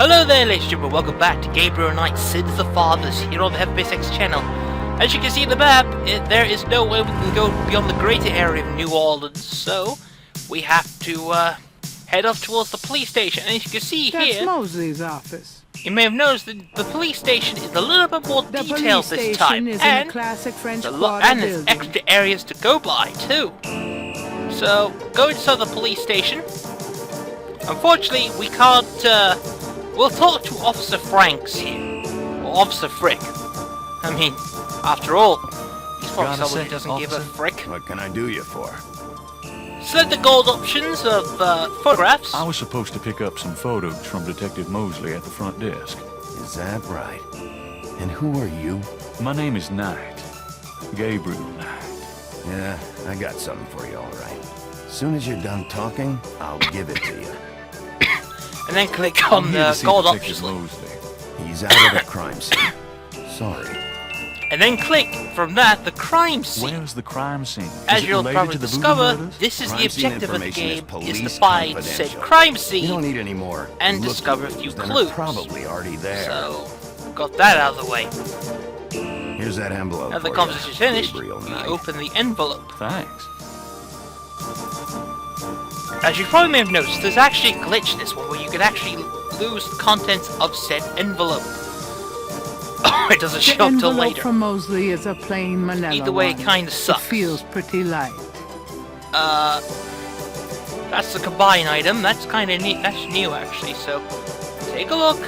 Hello there, ladies and gentlemen, welcome back to Gabriel Knight's Sins the Fathers here on the FBSX channel. As you can see in the map, there is no way we can go beyond the greater area of New Orleans, so we have to head off towards the police station. And as you can see here, that's Mosley's office. You may have noticed that the police station is a little bit more detailed this time, and there's extra areas to go by too. So, go inside the police station. Unfortunately, we can't, we'll talk to Officer Franks here. Or Officer Frick. I mean, after all, he's probably someone who doesn't give a frick. What can I do you for? Select the gold options of photographs. I was supposed to pick up some photos from Detective Mosley at the front desk. Is that right? And who are you? My name is Knight. Gabriel Knight. Yeah, I got something for you, all right. As soon as you're done talking, I'll give it to you. And then click on the gold options link. He's out of the crime scene. Sorry. And then click from that the crime scene. Where's the crime scene? As you'll probably discover, this is the objective of the game: is to find said crime scene. You don't need any more. And discover a few clues. Probably already there. So, got that out of the way. Here's that envelope. Now the conversation's finished, we open the envelope. Thanks. As you probably may have noticed, there's actually a glitch in this one where you can actually lose the contents of said envelope. It doesn't show up till later. From Mosley is a plain manila. Either way, it kind of sucks. It feels pretty light. That's the combine item. That's kind of neat. That's new actually. So, take a look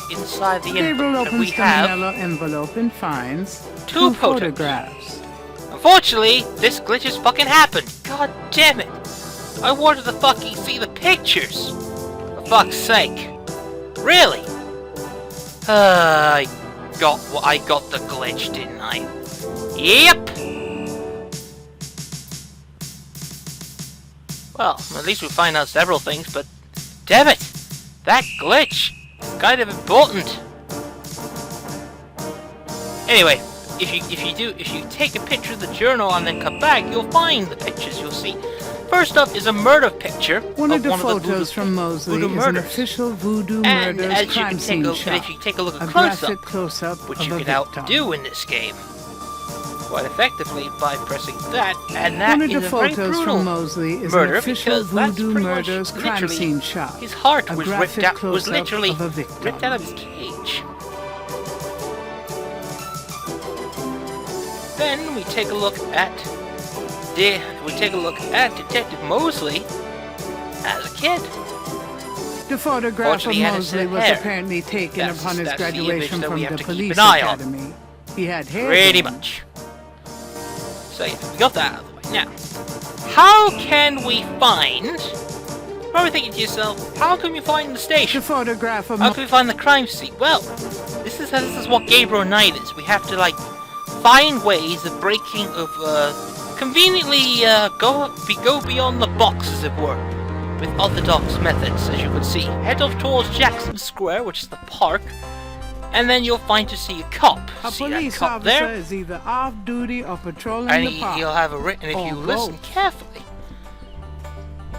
inside the envelope. Gabriel opens the manila envelope and finds two photographs. Unfortunately, this glitch has fucking happened. God damn it! I wanted to fucking see the pictures. For fuck's sake. Really? I got the glitch, didn't I? Yep. Well, at least we find out several things, but damn it, that glitch, kind of important. Anyway, if you take a picture of the journal and then come back, you'll find the pictures. You'll see. First up is a murder picture one of the photos from Mosley is an official voodoo murders crime scene shot. And if you take a look at close-up, which you can outdo in this game quite effectively by pressing that, and that is a very brutal murder because that's pretty much literally his heart was ripped out, literally ripped out of his cage. Then we take a look at Detective Mosley as a kid. The photograph of Mosley was apparently taken upon his graduation from the police academy. He had hair. Pretty much. So yeah, we got that out of the way. Now, how can we find... You're probably thinking to yourself, how can we find the station? The photograph of how can we find the crime scene? Well, this is what Gabriel Knight is. We have to, like, find ways of breaking, conveniently go beyond the box, as it were, with orthodox methods, as you can see. Head off towards Jackson Square, which is the park, and then you'll find to see a cop. A see police that cop officer there? Is either off duty or patrolling And the park. he'll have a written, if you listen carefully,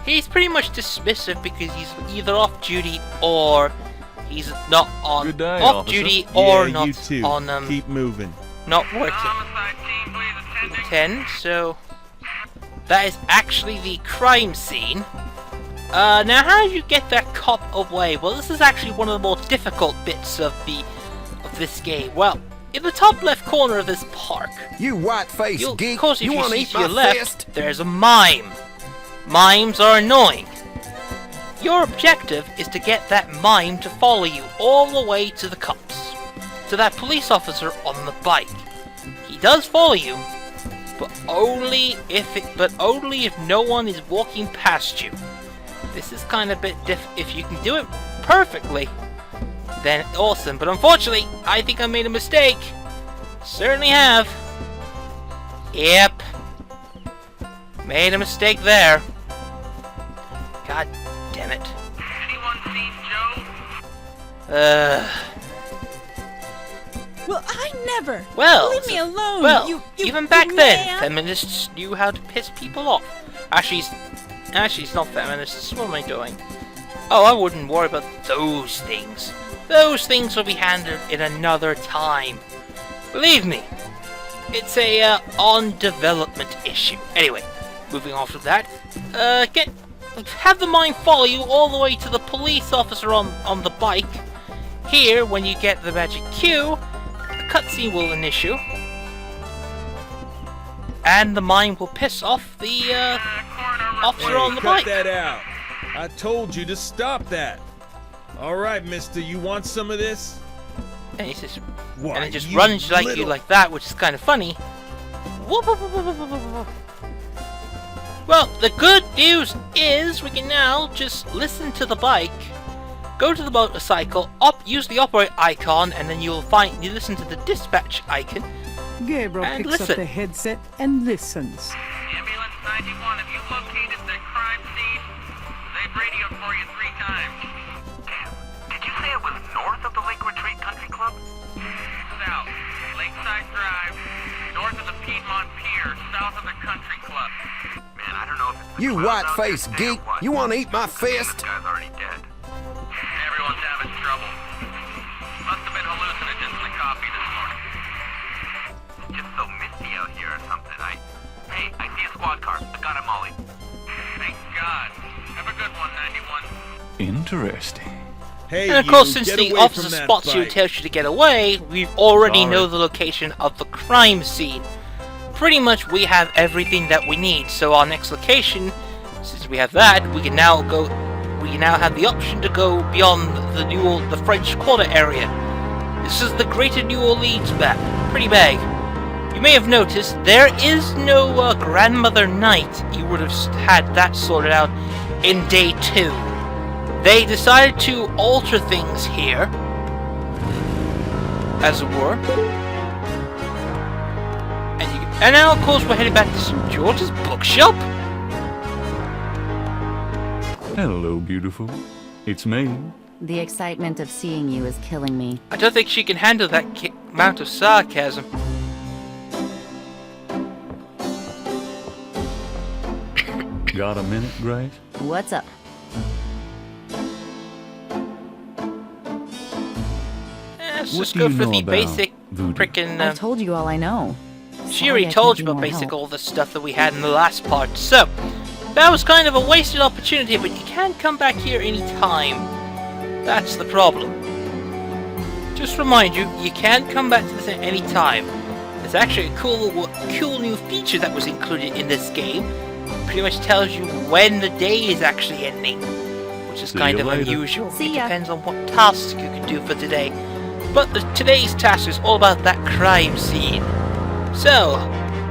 he's pretty much dismissive because he's either off duty or he's not on Good day, off officer. duty or yeah, not you too. on Keep moving. not working. 10, so that is actually the crime scene. Now how do you get that cop away? Well, this is actually one of the more difficult bits of this game. Well, in the top left corner of this park, you white-faced geek, of course, if you you want to see eat to your my left, fist? there's a mime. Mimes are annoying. Your objective is to get that mime to follow you all the way to the cops, to that police officer on the bike. He does follow you, but only if no one is walking past you. This is kind of a bit if you can do it perfectly, then awesome. But unfortunately, I think I made a mistake. Certainly have. Yep. Made a mistake there. God damn it. Anyone seen Joe? Well, I never. Well, leave me alone. Well, you even back then, man. feminists knew how to piss people off. Actually, it's not feminists. What am I doing? Oh, I wouldn't worry about those things. Those things will be handled in another time. Believe me, it's a on-development issue. Anyway, moving on from that, have the mime follow you all the way to the police officer on the bike. Here, when you get the magic cue, a cutscene will initiate, and the mime will piss off the officer on the bike. Cut that out! I told you to stop that. All right, mister, you want some of this? And he just, and it just runs like you like that, which is kind of funny. Well, the good news is we can now just listen to the bike, go to the motorcycle, use the operate icon, and then you listen to the dispatch icon. Gabriel and picks listen. up the headset and listens. Ambulance 91, have you located the crime scene? They've radioed for you 3 times. Did you say it was north of the Lake Retreat Country Club? South. Lakeside Drive. North of the Piedmont Pier. South of the Country Club. Man, I don't know if it's the You club out white-faced there geek, or what. you want to eat my fist? This guy's already dead. Everyone's having trouble. Must have been hallucinogens in the coffee this morning. It's just so misty out here or something. Hey, I see a squad car. I got it, Molly. Thank God. Have a good one, 91. Interesting. Hey, And of course, you, since get the away officer from that spots you and bike. tells you to get away, we already Sorry. know the location of the crime scene. Pretty much we have everything that we need, so our next location, since we have that, we can now have the option to go beyond the French Quarter area. This is the Greater New Orleans map. Pretty big. You may have noticed there is no Grandmother Night. You would have had that sorted out in day 2. They decided to alter things here, as it were. And now, of course, we're heading back to St. George's Bookshop. Hello, beautiful. It's me. The excitement of seeing you is killing me. I don't think she can handle that amount of sarcasm. Got a minute, Grace? What's up? Let's What just do go you for know the about basic voodoo? frickin' I told you all I know. she already Sorry I told can't you be about more basic help. all the stuff that we had in the last part. So, that was kind of a wasted opportunity, but you can come back here anytime. That's the problem. Just remind you, you can come back to this at any time. There's actually a cool new feature that was included in this game. Pretty much tells you when the day is actually ending, which is See kind you of later. unusual. See It ya. depends on what tasks you can do for today. But today's task is all about that crime scene. So,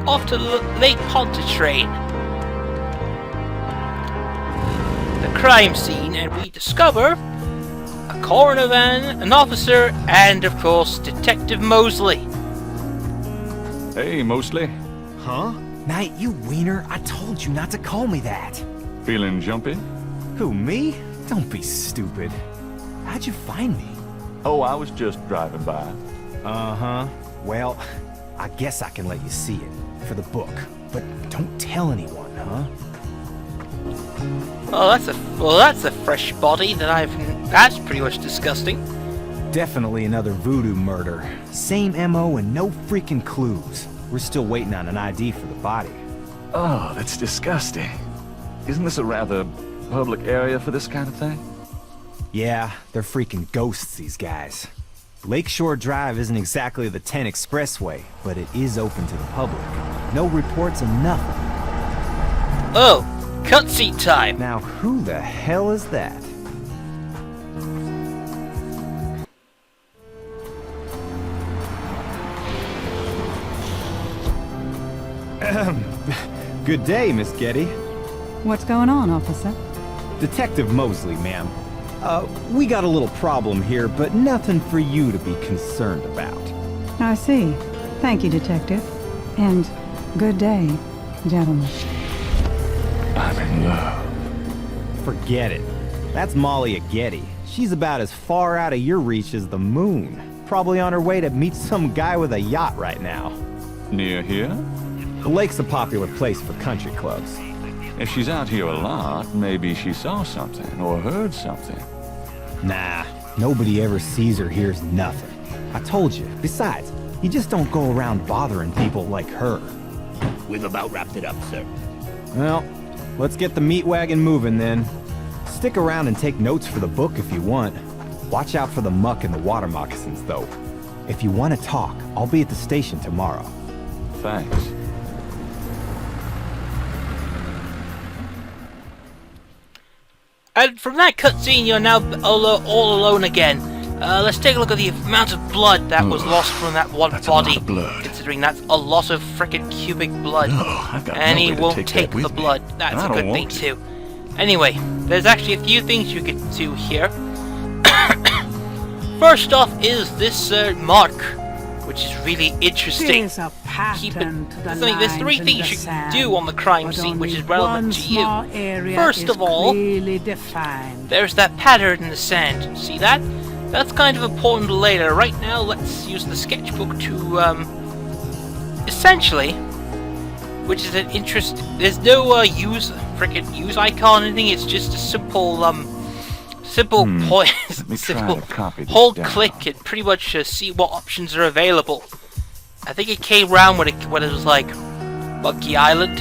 off to Lake Pontchartrain, the crime scene, and we discover a coroner van, an officer, and of course Detective Mosley. Hey, Mosley. Huh? Night, you wiener, I told you not to call me that. Feeling jumpy? Who, me? Don't be stupid. How'd you find me? Oh, I was just driving by. Uh-huh. Well, I guess I can let you see it for the book, but don't tell anyone, huh? Well, that's a fresh body that's pretty much disgusting. Definitely another voodoo murder. Same MO and no freaking clues. We're still waiting on an ID for the body. Oh, that's disgusting. Isn't this a rather public area for this kind of thing? Yeah, they're freaking ghosts, these guys. Lakeshore Drive isn't exactly the 10 expressway, but it is open to the public. No reports and nothing. Oh, cutscene time. Now, who the hell is that? Good day, Miss Getty. What's going on, officer? Detective Mosley, ma'am. We got a little problem here, but nothing for you to be concerned about. I see. Thank you, detective. And good day, gentlemen. I'm in love. Forget it. That's Molly at Getty. She's about as far out of your reach as the moon. Probably on her way to meet some guy with a yacht right now. Near here? The lake's a popular place for country clubs. If she's out here a lot, maybe she saw something or heard something. Nah, nobody ever sees or hears nothing. I told you. Besides, you just don't go around bothering people like her. We've about wrapped it up, sir. Well, let's get the meat wagon moving then. Stick around and take notes for the book if you want. Watch out for the muck and the water moccasins, though. If you want to talk, I'll be at the station tomorrow. Thanks. And from that cutscene, you're now all alone again. Let's take a look at the amount of blood that was lost from that one body. Considering that's a lot of frickin' cubic blood. And he won't take the blood. That's a good thing too. Anyway, there's actually a few things you can do here. First off is this mark, which is really interesting. There's three things you can do on the crime scene which is relevant to you. First of all, there's that pattern in the sand. See that? That's kind of important later. Right now, let's use the sketchbook to, essentially, which is an interest. There's no use icon or anything. It's just a simple point. Simple hold click and pretty much see what options are available. I think it came around when it was like Monkey Island,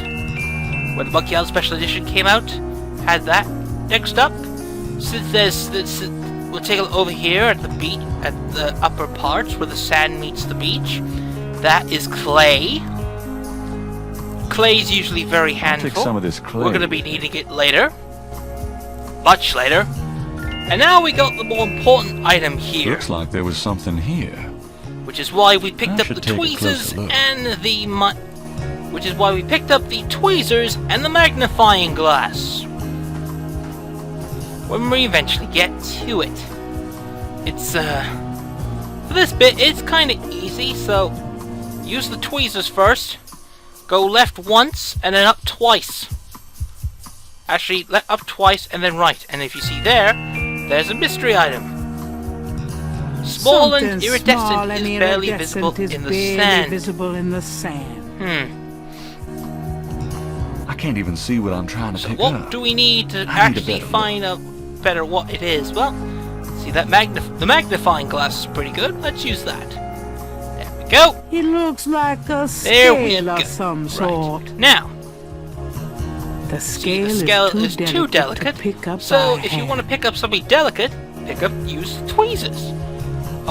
when the Monkey Island Special Edition came out. Had that. Next up, since there's this, we'll take a look over here at the beach, at the upper parts where the sand meets the beach. That is clay. Clay's usually very handful. Take some of this clay. We're going to be needing it later. Much later. And now we got the more important item here. Looks like there was something here. Which is why we picked up the tweezers and the magnifying glass. When we eventually get to it. It's for this bit it's kinda easy, so use the tweezers first. Go left once and then up twice. Actually, up twice and then right. And if you see there's a mystery item. Small and iridescent is barely visible in the sand. I can't even see what I'm trying to pick up. What do we need to actually find out better what it is? Well, see that the magnifying glass is pretty good. Let's use that. There we go. It looks like a scale of some sort. Now, the scale is too delicate to pick up so if you want to pick up something delicate, use tweezers.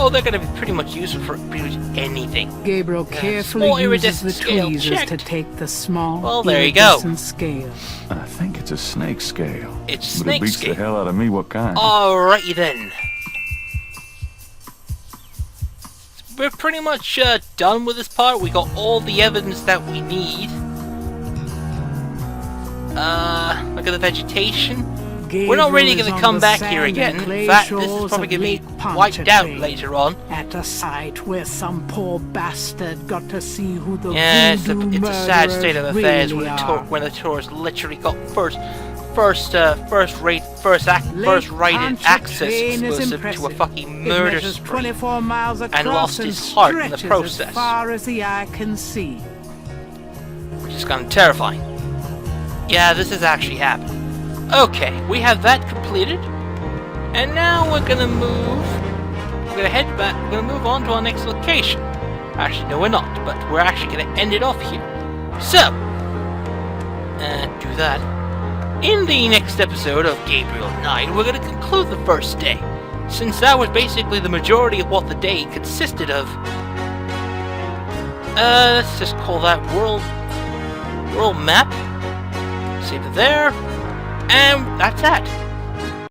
Oh, they're going to be pretty much useful for pretty much anything. Gabriel carefully uses the tweezers to take the small iridescent scale. I think it's a snake scale. It's snake scale. It beats the hell out of me what kind. Alrighty then. We're pretty much done with this part. We got all the evidence that we need. Look at the vegetation. We're not really going to come back here again. In fact, this is probably going to be wiped out later on. At a site where some poor bastard got to see who the it's a sad state of affairs when the tourists literally got first rated access exclusive to a fucking murder spree and lost his heart in the process. As far as the eye can see. Which is kind of terrifying. Yeah, this has actually happened. Okay, we have that completed, and now we're gonna head back. We're gonna move on to our next location. Actually, no, we're not, but we're actually gonna end it off here. So, do that. In the next episode of Gabriel Knight, we're gonna conclude the first day, since that was basically the majority of what the day consisted of. Let's just call that world map. Save it there. And that's that.